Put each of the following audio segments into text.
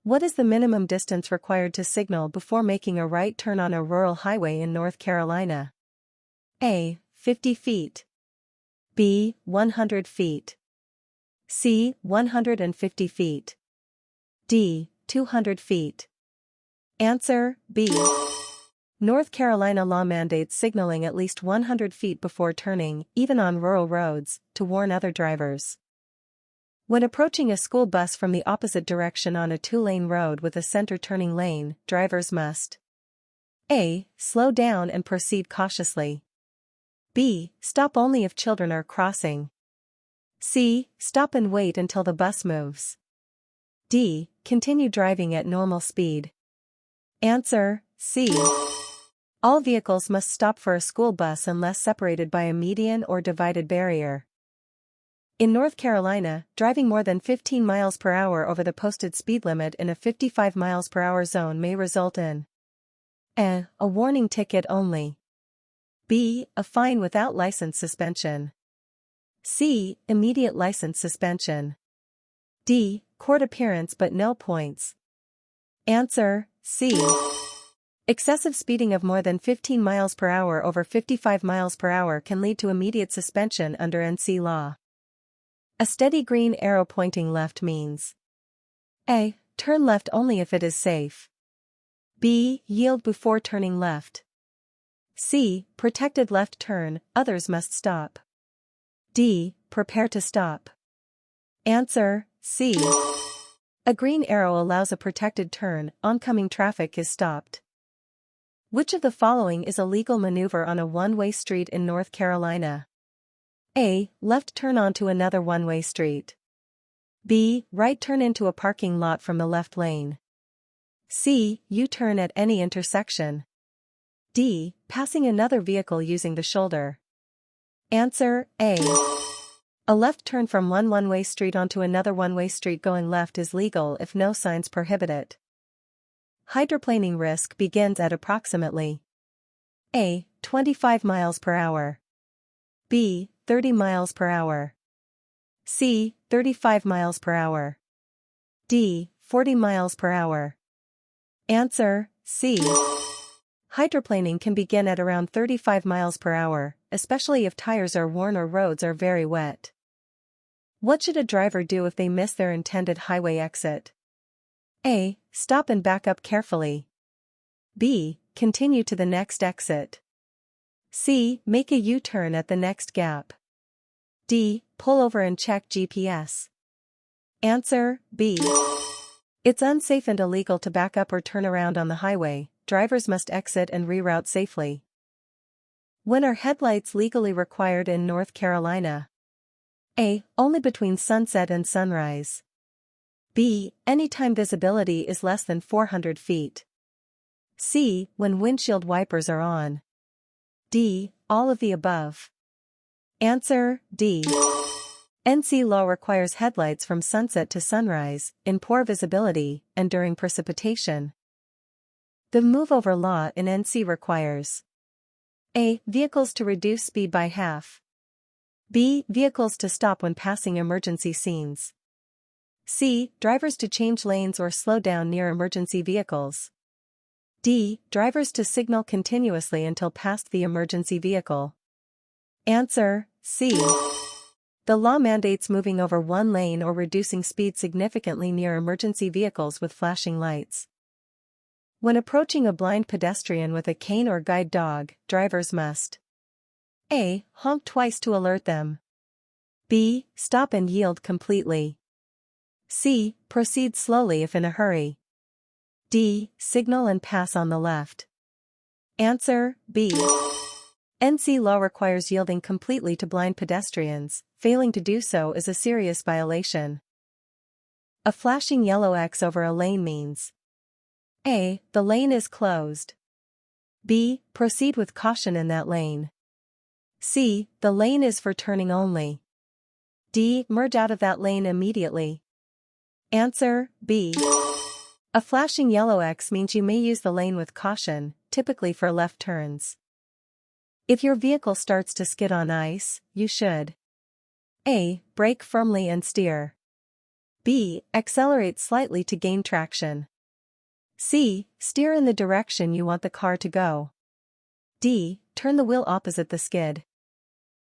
What is the minimum distance required to signal before making a right turn on a rural highway in North Carolina? A. 50 feet. B. 100 feet. C. 150 feet. D. 200 feet. Answer, B. North Carolina law mandates signaling at least 100 feet before turning, even on rural roads, to warn other drivers. When approaching a school bus from the opposite direction on a two-lane road with a center turning lane, drivers must A. Slow down and proceed cautiously. B. Stop only if children are crossing. C. Stop and wait until the bus moves. D. Continue driving at normal speed. Answer, C. All vehicles must stop for a school bus unless separated by a median or divided barrier. In North Carolina, driving more than 15 miles per hour over the posted speed limit in a 55 miles per hour zone may result in A. A warning ticket only. B. A fine without license suspension. C. Immediate license suspension. D. Court appearance but no points. Answer, C. Excessive speeding of more than 15 miles per hour over 55 miles per hour can lead to immediate suspension under NC law. A steady green arrow pointing left means A. Turn left only if it is safe. B. Yield before turning left. C. Protected left turn, others must stop. D. Prepare to stop. Answer, C. A green arrow allows a protected turn, oncoming traffic is stopped. Which of the following is a legal maneuver on a one-way street in North Carolina? A. Left turn onto another one-way street. B. Right turn into a parking lot from the left lane. C. U-turn at any intersection. D. Passing another vehicle using the shoulder. Answer, A. A left turn from one one-way street onto another one-way street going left is legal if no signs prohibit it. Hydroplaning risk begins at approximately A. 25 miles per hour. B. 30 miles per hour. C. 35 miles per hour. D. 40 miles per hour. Answer, C. Hydroplaning can begin at around 35 miles per hour, especially if tires are worn or roads are very wet. What should a driver do if they miss their intended highway exit? A. Stop and back up carefully. B. Continue to the next exit. C. Make a U-turn at the next gap. D. Pull over and check GPS. Answer, B. It's unsafe and illegal to back up or turn around on the highway. Drivers must exit and reroute safely. When are headlights legally required in North Carolina? A. Only between sunset and sunrise. B. Anytime visibility is less than 400 feet. C. When windshield wipers are on. D. All of the above. Answer, D. NC law requires headlights from sunset to sunrise, in poor visibility, and during precipitation. The move-over law in NC requires A. Vehicles to reduce speed by half. B. Vehicles to stop when passing emergency scenes. C. Drivers to change lanes or slow down near emergency vehicles. D. Drivers to signal continuously until past the emergency vehicle. Answer, C. The law mandates moving over one lane or reducing speed significantly near emergency vehicles with flashing lights. When approaching a blind pedestrian with a cane or guide dog, drivers must A. Honk twice to alert them. B. Stop and yield completely. C. Proceed slowly if in a hurry. D. Signal and pass on the left. Answer, B. NC law requires yielding completely to blind pedestrians. Failing to do so is a serious violation. A flashing yellow X over a lane means A. The lane is closed. B. Proceed with caution in that lane. C. The lane is for turning only. D. Merge out of that lane immediately. Answer, B. A flashing yellow X means you may use the lane with caution, typically for left turns. If your vehicle starts to skid on ice, you should A. Brake firmly and steer. B. Accelerate slightly to gain traction. C. Steer in the direction you want the car to go. D. Turn the wheel opposite the skid.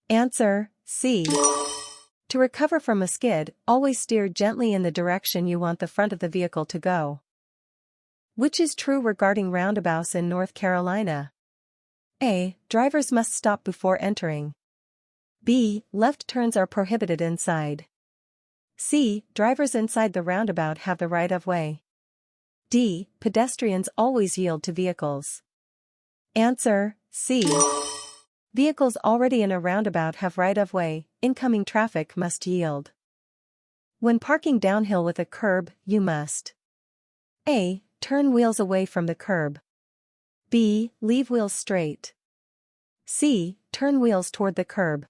Answer: C. To recover from a skid, always steer gently in the direction you want the front of the vehicle to go. Which is true regarding roundabouts in North Carolina? A. Drivers must stop before entering. B. Left turns are prohibited inside. C. Drivers inside the roundabout have the right of way. D. Pedestrians always yield to vehicles. Answer: C. Vehicles already in a roundabout have right of way, incoming traffic must yield. When parking downhill with a curb, you must: A. Turn wheels away from the curb. B. Leave wheels straight. C. Turn wheels toward the curb.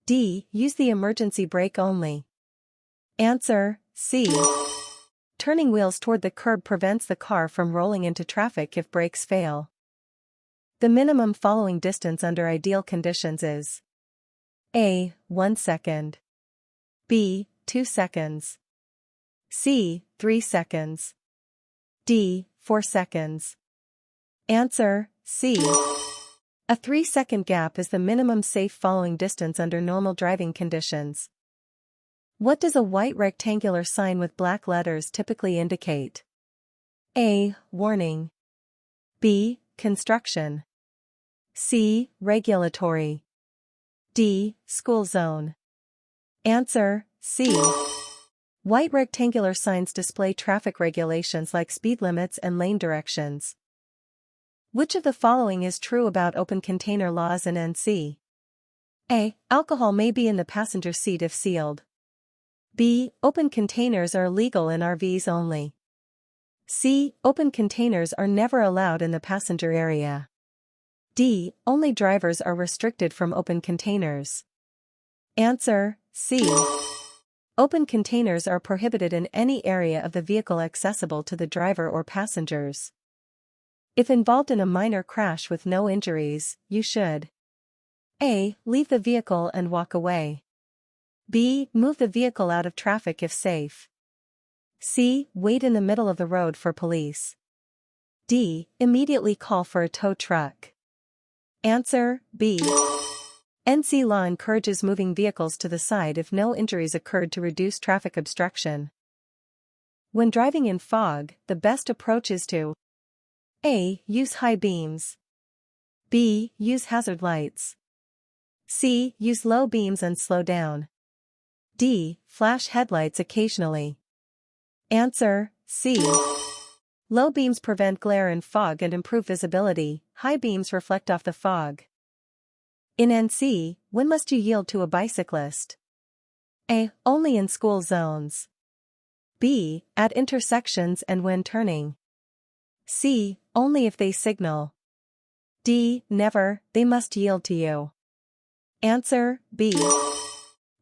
D. Use the emergency brake only. Answer: C. Turning wheels toward the curb prevents the car from rolling into traffic if brakes fail. The minimum following distance under ideal conditions is: A. 1 second. B. 2 seconds. C. 3 seconds. D. 4 seconds. Answer: C. A 3-second gap is the minimum safe following distance under normal driving conditions. What does a white rectangular sign with black letters typically indicate? A. Warning. B. Construction. C. Regulatory. D. School zone. Answer: C. White rectangular signs display traffic regulations like speed limits and lane directions. Which of the following is true about open container laws in NC? A. Alcohol may be in the passenger seat if sealed. B. Open containers are legal in RVs only. C. Open containers are never allowed in the passenger area. D. Only drivers are restricted from open containers. Answer: C. Open containers are prohibited in any area of the vehicle accessible to the driver or passengers. If involved in a minor crash with no injuries, you should: A. Leave the vehicle and walk away. B. Move the vehicle out of traffic if safe. C. Wait in the middle of the road for police. D. Immediately call for a tow truck. Answer: B. NC law encourages moving vehicles to the side if no injuries occurred to reduce traffic obstruction. When driving in fog, the best approach is to: A. Use high beams. B. Use hazard lights. C. Use low beams and slow down. D. Flash headlights occasionally. Answer: C. Low beams prevent glare in fog and improve visibility, high beams reflect off the fog. In NC, when must you yield to a bicyclist? A. Only in school zones. B. At intersections and when turning. C. Only if they signal. D. Never, they must yield to you. Answer: B.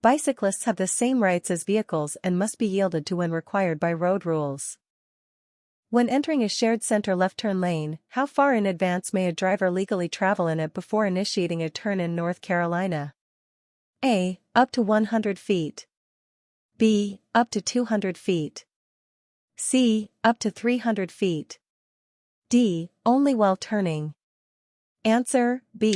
Bicyclists have the same rights as vehicles and must be yielded to when required by road rules. When entering a shared center left turn lane, how far in advance may a driver legally travel in it before initiating a turn in North Carolina? A. Up to 100 feet. B. Up to 200 feet. C. Up to 300 feet. D. Only while turning. Answer: B.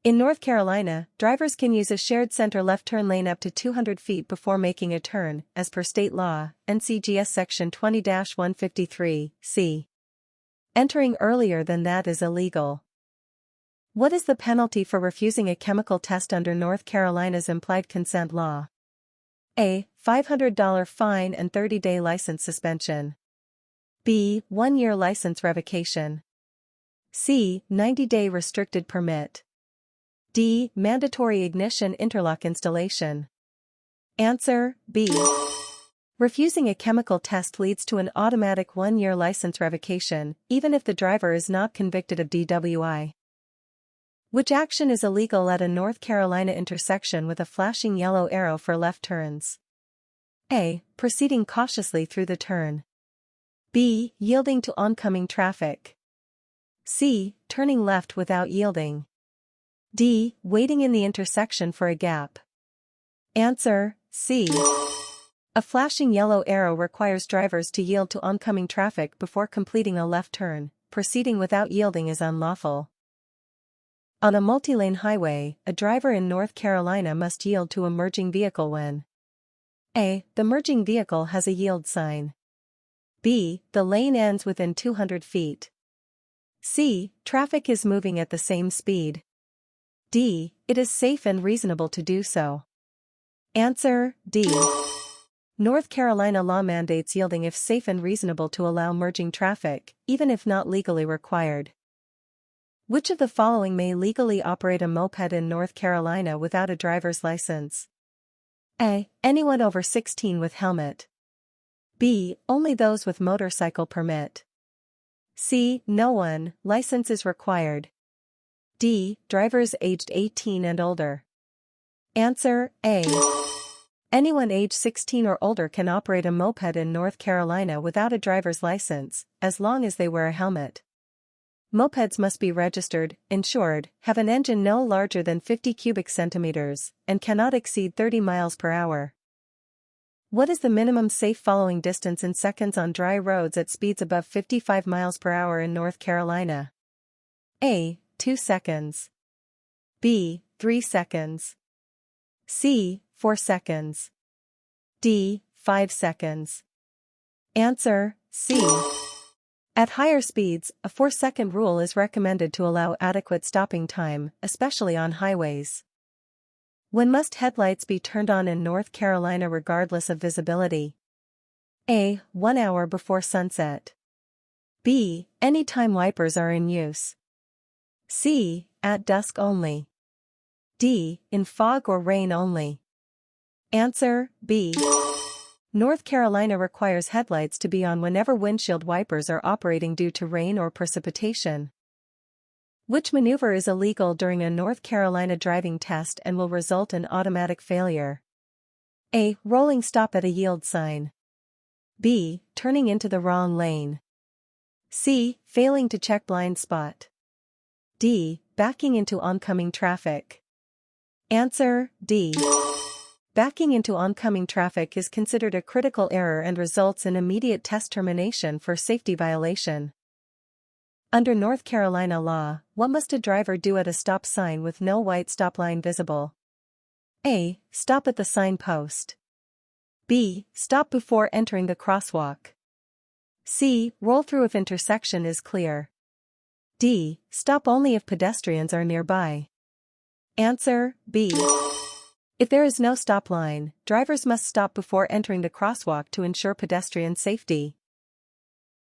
In North Carolina, drivers can use a shared center left turn lane up to 200 feet before making a turn, as per state law, NCGS Section 20-153, c. Entering earlier than that is illegal. What is the penalty for refusing a chemical test under North Carolina's implied consent law? A. $500 fine and 30-day license suspension. B. 1-year license revocation. C. 90-day restricted permit. D. Mandatory ignition interlock installation. Answer: B. Refusing a chemical test leads to an automatic 1-year license revocation, even if the driver is not convicted of DWI. Which action is illegal at a North Carolina intersection with a flashing yellow arrow for left turns? A. Proceeding cautiously through the turn. B. Yielding to oncoming traffic. C. Turning left without yielding. D. Waiting in the intersection for a gap. Answer: C. A flashing yellow arrow requires drivers to yield to oncoming traffic before completing a left turn. Proceeding without yielding is unlawful. On a multi-lane highway, a driver in North Carolina must yield to a merging vehicle when A. The merging vehicle has a yield sign. B. The lane ends within 200 feet. C. Traffic is moving at the same speed. D. It is safe and reasonable to do so. Answer, D. North Carolina law mandates yielding if safe and reasonable to allow merging traffic, even if not legally required. Which of the following may legally operate a moped in North Carolina without a driver's license? A. Anyone over 16 with helmet. B. Only those with motorcycle permit. C. No one, license is required. D. Drivers aged 18 and older. Answer, A. Anyone age 16 or older can operate a moped in North Carolina without a driver's license, as long as they wear a helmet. Mopeds must be registered, insured, have an engine no larger than 50 cubic centimeters, and cannot exceed 30 miles per hour. What is the minimum safe following distance in seconds on dry roads at speeds above 55 miles per hour in North Carolina? A. 2 seconds. B. 3 seconds. C. 4 seconds. D. 5 seconds. Answer, C. At higher speeds, a 4-second rule is recommended to allow adequate stopping time, especially on highways. When must headlights be turned on in North Carolina regardless of visibility? A. 1 hour before sunset. B. Anytime wipers are in use. C. At dusk only. D. In fog or rain only. Answer, B. North Carolina requires headlights to be on whenever windshield wipers are operating due to rain or precipitation. Which maneuver is illegal during a North Carolina driving test and will result in automatic failure? A. Rolling stop at a yield sign. B. Turning into the wrong lane. C. Failing to check blind spot. D. Backing into oncoming traffic. Answer, D. Backing into oncoming traffic is considered a critical error and results in immediate test termination for safety violation. Under North Carolina law, what must a driver do at a stop sign with no white stop line visible? A. Stop at the sign post. B. Stop before entering the crosswalk. C. Roll through if intersection is clear. D. Stop only if pedestrians are nearby. Answer, B. If there is no stop line, drivers must stop before entering the crosswalk to ensure pedestrian safety.